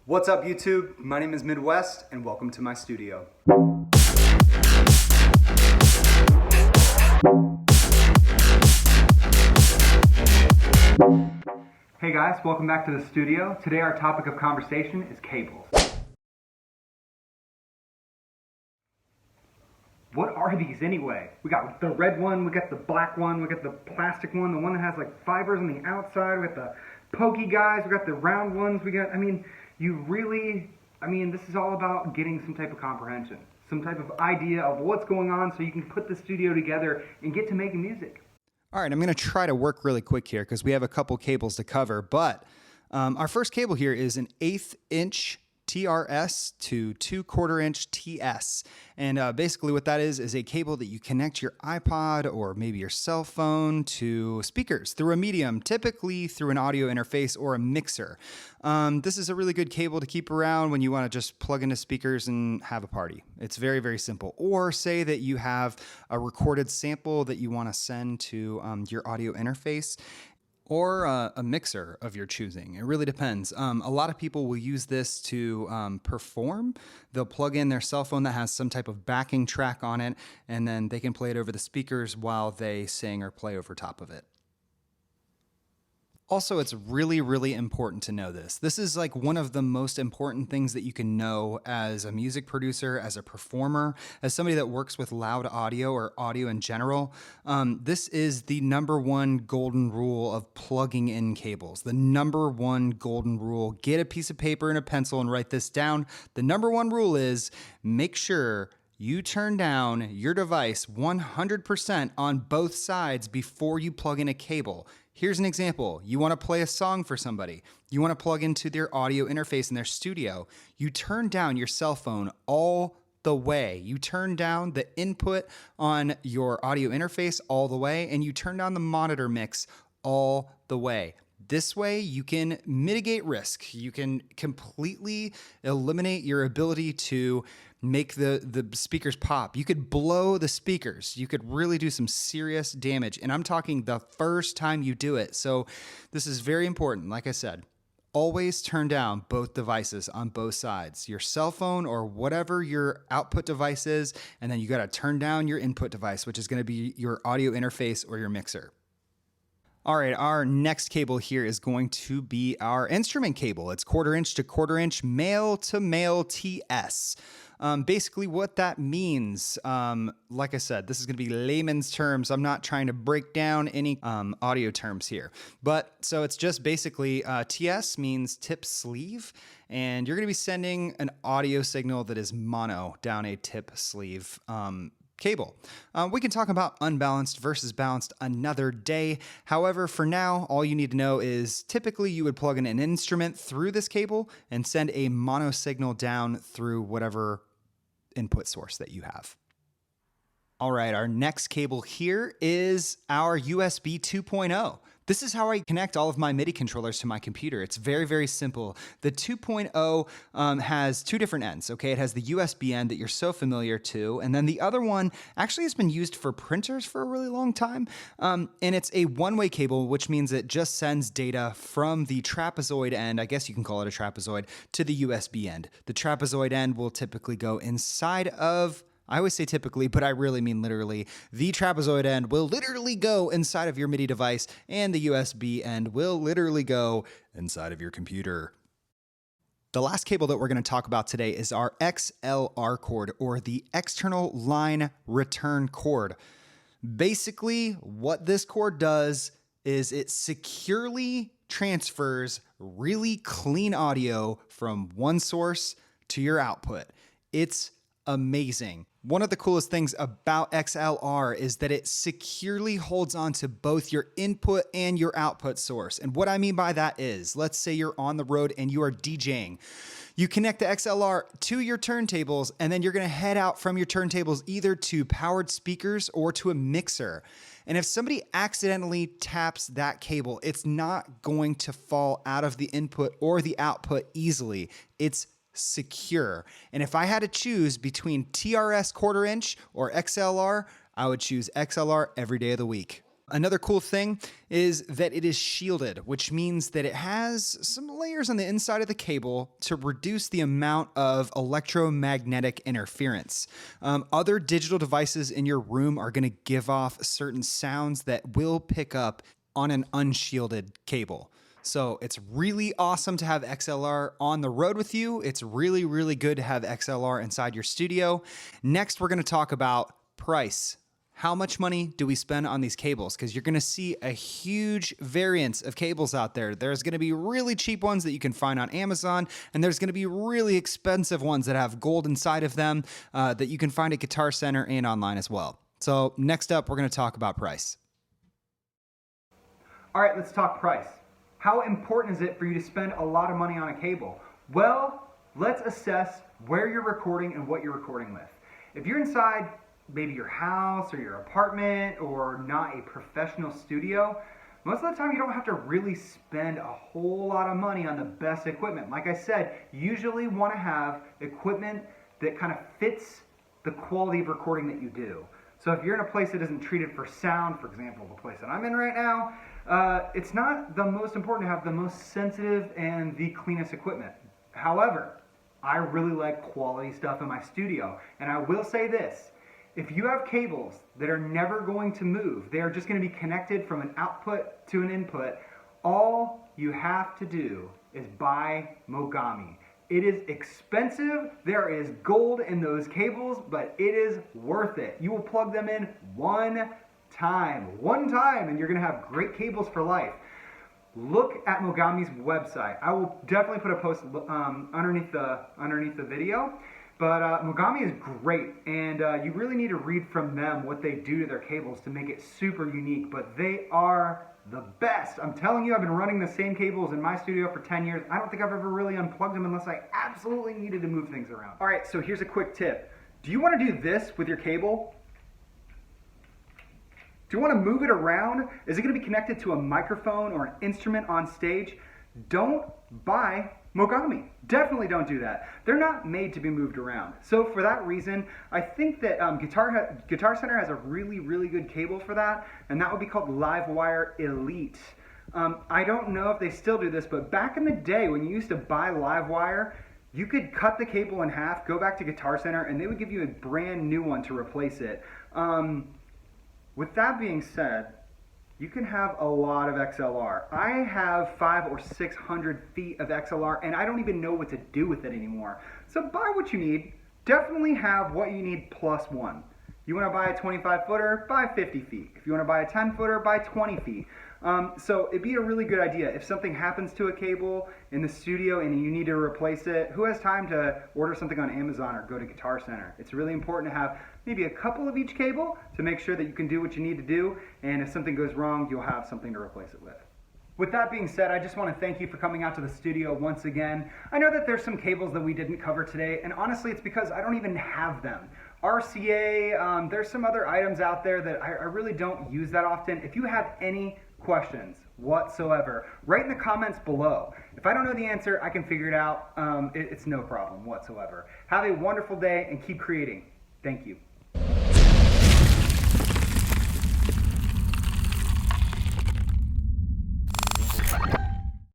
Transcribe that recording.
What's up YouTube? My name is Midwest and welcome to my studio. Hey guys, welcome back to the studio. Today our topic of conversation is cables. What are these anyway? We got the red one, we got the black one, we got the plastic one, the one that has like fibers on the outside, we got the pokey guys, we got the round ones, this is all about getting some type of comprehension, some type of idea of what's going on so you can put the studio together and get to making music. All right, I'm going to try to work really quick here because we have a couple cables to cover, but our first cable here is an 1/8 inch TRS to 2/4 inch TS. And basically what that is a cable that you connect your iPod or maybe your cell phone to speakers through a medium, typically through an audio interface or a mixer. This is a really good cable to keep around when you want to just plug into speakers and have a party. It's very, very simple. Or say that you have a recorded sample that you want to send to your audio interface, or a mixer of your choosing. It really depends. A lot of people will use this to perform. They'll plug in their cell phone that has some type of backing track on it, and then they can play it over the speakers while they sing or play over top of it. Also, it's really, really important to know this. This is like one of the most important things that you can know as a music producer, as a performer, as somebody that works with loud audio or audio in general. This is the #1 golden rule of plugging in cables. The #1 golden rule. Get a piece of paper and a pencil and write this down. The #1 rule is make sure you turn down your device 100% on both sides before you plug in a cable. Here's an example. You want to play a song for somebody. You want to plug into their audio interface in their studio. You turn down your cell phone all the way. You turn down the input on your audio interface all the way, and you turn down the monitor mix all the way. This way, you can mitigate risk. You can completely eliminate your ability to make the speakers pop. You could blow the speakers. You could really do some serious damage. And I'm talking the first time you do it. So this is very important. Like I said, always turn down both devices on both sides, your cell phone or whatever your output device is. And then you got to turn down your input device, which is going to be your audio interface or your mixer. All right, our next cable here is going to be our instrument cable. It's 1/4 inch to 1/4 inch male to male TS. Basically what that means, like I said, this is going to be layman's terms. I'm not trying to break down any audio terms here. But so it's just basically TS means tip sleeve, and you're going to be sending an audio signal that is mono down a tip sleeve cable. We can talk about unbalanced versus balanced another day. However, for now, all you need to know is typically you would plug in an instrument through this cable and send a mono signal down through whatever input source that you have. All right, our next cable here is our USB 2.0. This is how I connect all of my MIDI controllers to my computer. It's very, very simple. The 2.0 has two different ends, okay? It has the USB end that you're so familiar to, and then the other one actually has been used for printers for a really long time, and it's a one-way cable, which means it just sends data from the trapezoid end, I guess you can call it a trapezoid, to the USB end. The trapezoid end will typically go inside of, I always say typically, but I really mean literally. The trapezoid end will literally go inside of your MIDI device, and the USB end will literally go inside of your computer. The last cable that we're going to talk about today is our XLR cord, or the external line return cord. Basically, what this cord does is it securely transfers really clean audio from one source to your output. It's amazing. One of the coolest things about XLR is that it securely holds on to both your input and your output source. And what I mean by that is, let's say you're on the road and you are DJing. You connect the XLR to your turntables, and then you're going to head out from your turntables either to powered speakers or to a mixer. And if somebody accidentally taps that cable, it's not going to fall out of the input or the output easily. It's secure. And if I had to choose between TRS 1/4 inch or XLR, I would choose XLR every day of the week. Another cool thing is that it is shielded, which means that it has some layers on the inside of the cable to reduce the amount of electromagnetic interference. Other digital devices in your room are going to give off certain sounds that will pick up on an unshielded cable. So it's really awesome to have XLR on the road with you. It's really, really good to have XLR inside your studio. Next, we're going to talk about price. How much money do we spend on these cables? Because you're going to see a huge variance of cables out there. There's going to be really cheap ones that you can find on Amazon, and there's going to be really expensive ones that have gold inside of them that you can find at Guitar Center and online as well. So next up, we're going to talk about price. All right, let's talk price. How important is it for you to spend a lot of money on a cable? Well, let's assess where you're recording and what you're recording with. If you're inside maybe your house or your apartment or not a professional studio, most of the time you don't have to really spend a whole lot of money on the best equipment. Like I said, you usually want to have equipment that kind of fits the quality of recording that you do. So if you're in a place that isn't treated for sound, for example, the place that I'm in right now, it's not the most important to have the most sensitive and the cleanest equipment. However, I really like quality stuff in my studio, and I will say this. If you have cables that are never going to move, they are just going to be connected from an output to an input, all you have to do is buy Mogami. It is expensive, there is gold in those cables, but it is worth it. You will plug them in one time, and you're going to have great cables for life. Look at Mogami's website. I will definitely put a post underneath the video. But Mogami is great, and you really need to read from them what they do to their cables to make it super unique, but they are the best. I'm telling you, I've been running the same cables in my studio for 10 years. I don't think I've ever really unplugged them unless I absolutely needed to move things around. All right, so here's a quick tip. Do you want to do this with your cable? Do you want to move it around? Is it going to be connected to a microphone or an instrument on stage? Don't buy Mogami. Definitely don't do that. They're not made to be moved around. So for that reason, I think that Guitar Center has a really, really good cable for that, and that would be called Livewire Elite. I don't know if they still do this, but back in the day when you used to buy Livewire, you could cut the cable in half, go back to Guitar Center, and they would give you a brand new one to replace it. With that being said, you can have a lot of XLR. I have 500 or 600 feet of XLR, and I don't even know what to do with it anymore. So buy what you need. Definitely have what you need plus one. You want to buy a 25 footer, buy 50 feet. If you want to buy a 10 footer, buy 20 feet. So it'd be a really good idea. If something happens to a cable in the studio and you need to replace it, who has time to order something on Amazon or go to Guitar Center? It's really important to have maybe a couple of each cable to make sure that you can do what you need to do, and if something goes wrong, you'll have something to replace it with. With that being said, I just want to thank you for coming out to the studio once again. I know that there's some cables that we didn't cover today, and honestly, it's because I don't even have them. RCA, there's some other items out there that I really don't use that often. If you have any questions whatsoever, write in the comments below. If I don't know the answer, I can figure it out. It's no problem whatsoever. Have a wonderful day and keep creating. Thank you.